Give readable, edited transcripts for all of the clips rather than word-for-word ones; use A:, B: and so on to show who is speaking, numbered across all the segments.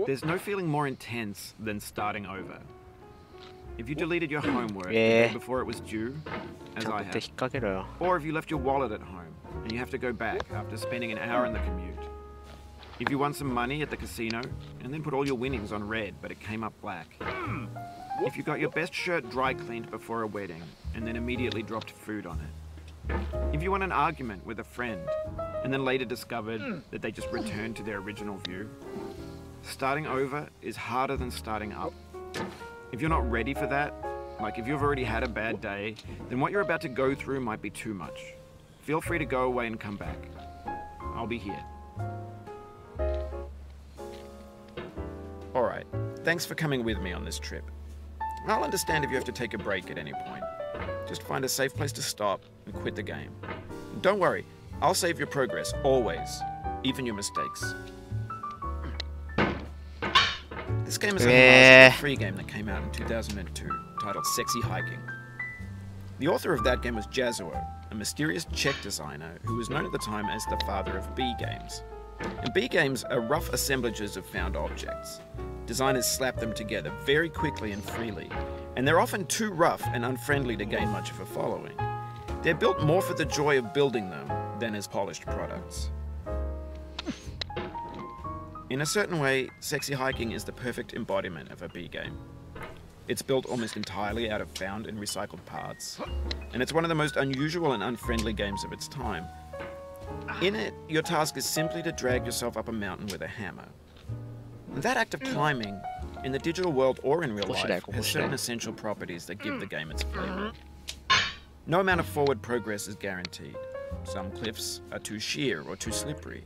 A: There's no feeling more intense than starting over. If you deleted your homework the day before it was due, as I have, or if you left your wallet at home and you have to go back after spending an hour in the commute. If you won some money at the casino and then put all your winnings on red but it came up black. If you got your best shirt dry cleaned before a wedding and then immediately dropped food on it. If you won an argument with a friend and then later discovered that they just returned to their original view. Starting over is harder than starting up. If you're not ready for that, like if you've already had a bad day, then what you're about to go through might be too much. Feel free to go away and come back. I'll be here. Alright, thanks for coming with me on this trip. I'll understand if you have to take a break at any point. Just find a safe place to stop and quit the game. And don't worry, I'll save your progress, always. Even your mistakes. This game is a free game that came out in 2002, titled Sexy Hiking. The author of that game was Jazuo, a mysterious Czech designer who was known at the time as the father of B games. And B games are rough assemblages of found objects. Designers slap them together very quickly and freely, and they're often too rough and unfriendly to gain much of a following. They're built more for the joy of building them than as polished products. In a certain way, Sexy Hiking is the perfect embodiment of a B game. It's built almost entirely out of found and recycled parts, and it's one of the most unusual and unfriendly games of its time. In it, your task is simply to drag yourself up a mountain with a hammer. And that act of climbing, in the digital world or in real life, has certain essential properties that give the game its flavor. No amount of forward progress is guaranteed. Some cliffs are too sheer or too slippery.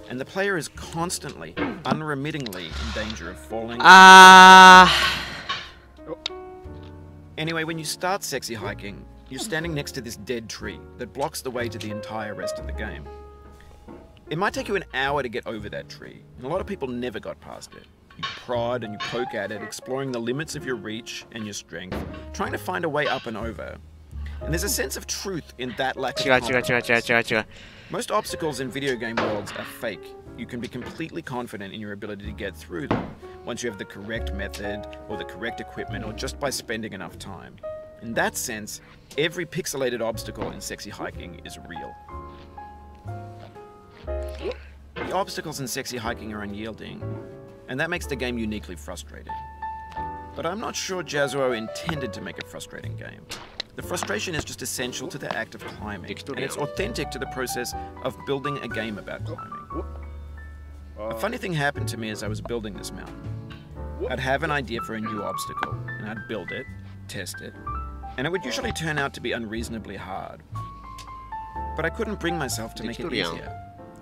A: And the player is constantly, unremittingly in danger of falling. Anyway, when you start Sexy Hiking, you're standing next to this dead tree that blocks the way to the entire rest of the game. It might take you an hour to get over that tree, and a lot of people never got past it. You prod and you poke at it, exploring the limits of your reach and your strength, trying to find a way up and over. And there's a sense of truth in that lack of confidence. Most obstacles in video game worlds are fake. You can be completely confident in your ability to get through them once you have the correct method or the correct equipment or just by spending enough time. In that sense, every pixelated obstacle in Sexy Hiking is real. The obstacles in Sexy Hiking are unyielding, and that makes the game uniquely frustrating. But I'm not sure Jazuo intended to make a frustrating game. The frustration is just essential to the act of climbing, and it's authentic to the process of building a game about climbing. A funny thing happened to me as I was building this mountain. I'd have an idea for a new obstacle, and I'd build it, test it, and it would usually turn out to be unreasonably hard. But I couldn't bring myself to make it easier.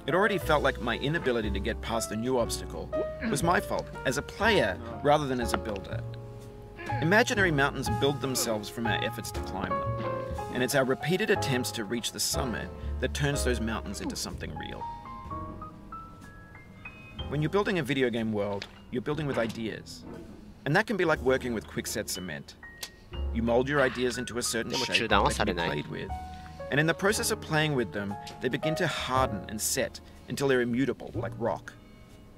A: It already felt like my inability to get past the new obstacle was my fault, as a player rather than as a builder. Imaginary mountains build themselves from our efforts to climb them, and it's our repeated attempts to reach the summit that turns those mountains into something real. When you're building a video game world, you're building with ideas, and that can be like working with quickset cement. You mold your ideas into a certain shape that can be played with, and in the process of playing with them, they begin to harden and set until they're immutable, like rock.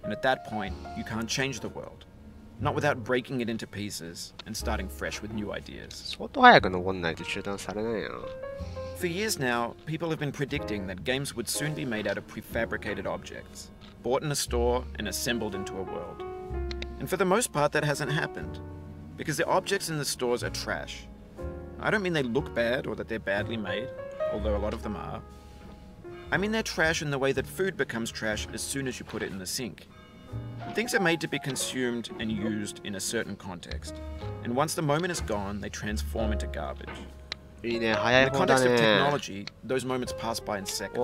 A: And at that point, you can't change the world. Not without breaking it into pieces and starting fresh with new ideas. For years now, people have been predicting that games would soon be made out of prefabricated objects, bought in a store and assembled into a world. And for the most part, that hasn't happened, because the objects in the stores are trash. I don't mean they look bad or that they're badly made, although a lot of them are. I mean they're trash in the way that food becomes trash as soon as you put it in the sink. Things are made to be consumed and used in a certain context, and once the moment is gone, they transform into garbage. In the context of technology, those moments pass by in seconds.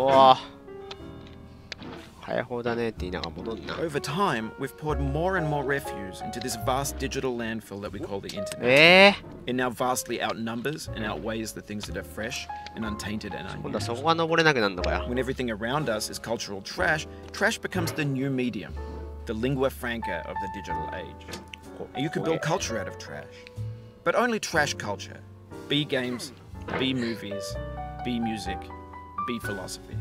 A: Over time, we've poured more and more refuse into this vast digital landfill that we call the internet. It now vastly outnumbers and outweighs the things that are fresh and untainted and unused. When everything around us is cultural trash, trash becomes the new medium, the lingua franca of the digital age. And you can build culture out of trash, but only trash culture. B games, B movies, B music, B philosophy.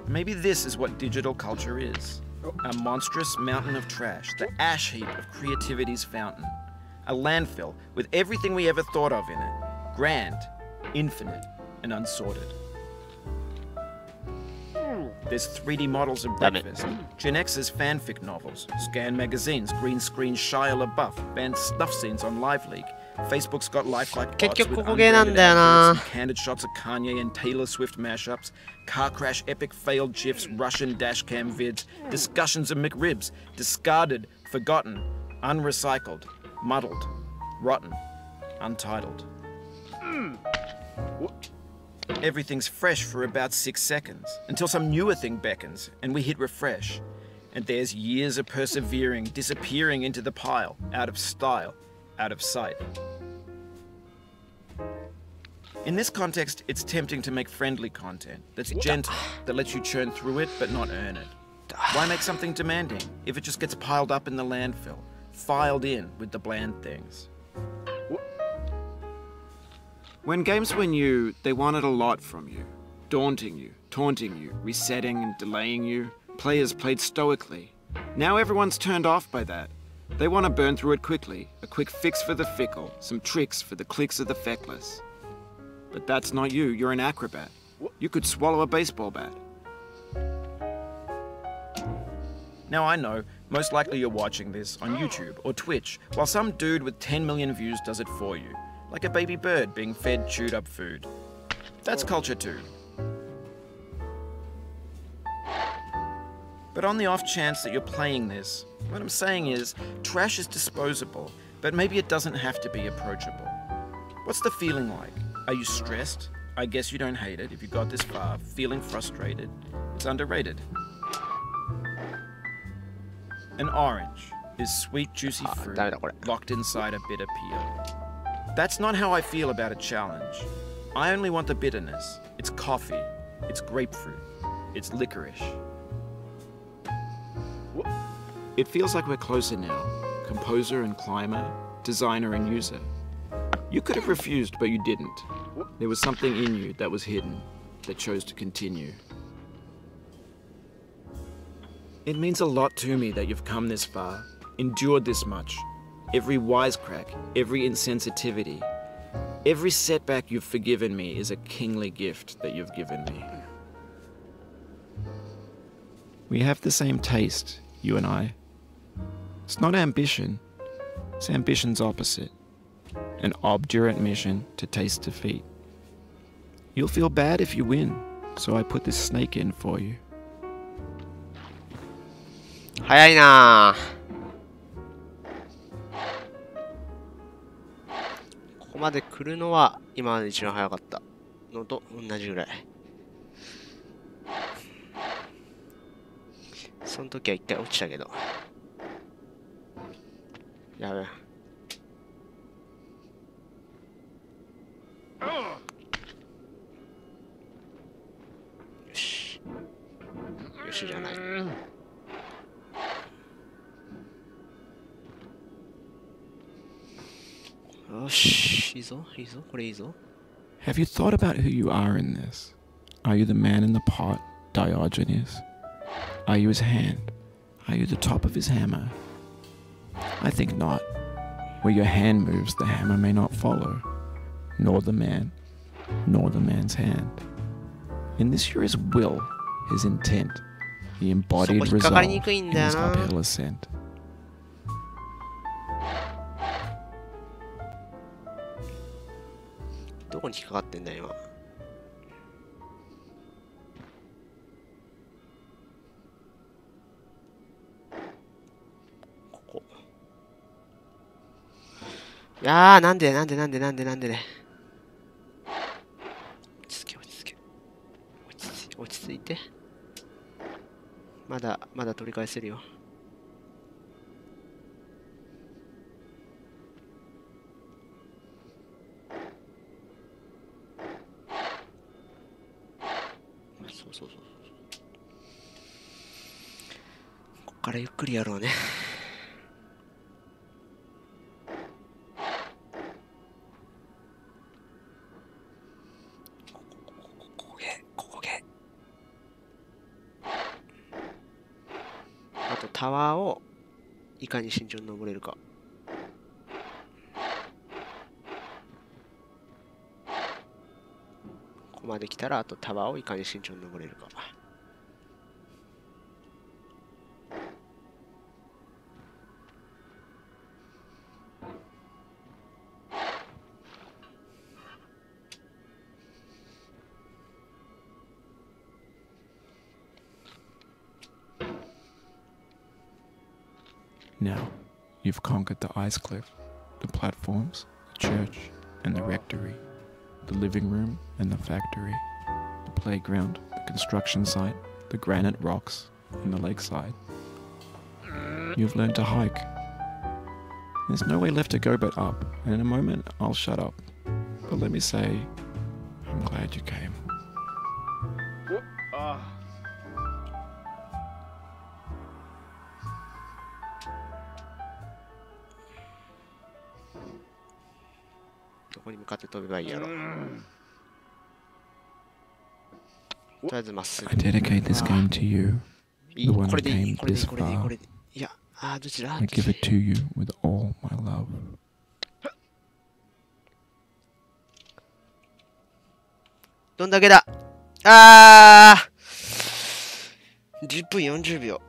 A: Maybe this is what digital culture is. A monstrous mountain of trash, the ash heap of creativity's fountain. A landfill with everything we ever thought of in it. Grand, infinite, and unsorted. There's 3D models of breakfast, Gen X's fanfic novels, scan magazines, green screen Shia LaBeouf, banned snuff scenes on LiveLeak. Facebook's got lifelike bots with unbranded adverts and candid shots of Kanye and Taylor Swift mashups, car crash epic failed gifs, Russian dashcam vids, discussions of McRibs, discarded, forgotten, unrecycled, muddled, rotten, untitled. Everything's fresh for about 6 seconds, until some newer thing beckons, and we hit refresh. And there's years of persevering, disappearing into the pile, out of style, out of sight. In this context, it's tempting to make friendly content that's gentle, that lets you churn through it but not earn it. Why make something demanding if it just gets piled up in the landfill, filed in with the bland things? When games were new, they wanted a lot from you. Daunting you, taunting you, resetting and delaying you. Players played stoically. Now everyone's turned off by that. They want to burn through it quickly, a quick fix for the fickle, some tricks for the clicks of the feckless. But that's not you, you're an acrobat. You could swallow a baseball bat. Now I know, most likely you're watching this on YouTube or Twitch, while some dude with 10 million views does it for you. Like a baby bird being fed chewed up food. That's culture too. But on the off chance that you're playing this, what I'm saying is, trash is disposable, but maybe it doesn't have to be approachable. What's the feeling like? Are you stressed? I guess you don't hate it if you got this far. Feeling frustrated? It's underrated. An orange is sweet, juicy fruit locked inside a bitter peel. That's not how I feel about a challenge. I only want the bitterness. It's coffee. It's grapefruit. It's licorice. It feels like we're closer now. Composer and climber, designer and user. You could have refused, but you didn't. There was something in you that was hidden, that chose to continue. It means a lot to me that you've come this far, endured this much. Every wisecrack, every insensitivity, every setback you've forgiven me is a kingly gift that you've given me. We have the same taste, you and I. It's not ambition, it's ambition's opposite. An obdurate mission to taste defeat. You'll feel bad if you win, so I put this snake in for you.
B: 早いなぁ。ここまで来るのは今まで一番早かったのと同じぐらい。その時は一回落ちたけど。やべえ。よし。よしじゃない。よし、いいぞ、いいぞ、これいいぞ。
A: Have you thought about who you are in this? Are you the man in the pot, Diogenes? Are you his hand? Are you the top of his hammer? I think not. Where your hand moves, the hammer may not follow, nor the man, nor the man's hand. In this you're his will, his intent, the embodied resolve in his uphill ascent.
B: どこに引っかかってんだよ今。ここ。いやー、なんでね。落ち着け。落ち着いて。まだ取り返せるよ。そう。こっからゆっくりやろうね。ここタワーをいかに慎重に登れるか。ここまで来たら、あとタワーをいかに慎重に登れるか。
C: Now, you've conquered the ice cliff, the platforms, the church, and the rectory, the living room and the factory, the playground, the construction site, the granite rocks, and the lakeside. You've learned to hike. There's no way left to go but up, and in a moment I'll shut up. But let me say, I'm glad you came.
B: どこに向かって飛べばいいやろ。とりあえずまっすぐ。
C: I dedicate this game to you,
B: いい
C: the one
B: こ
C: who
B: れでいい
C: came
B: これでいい
C: this
B: これでいい
C: far.
B: これでいい。いや、どちら
C: I give it to you with all my love.
B: どんだけだ。10分40秒。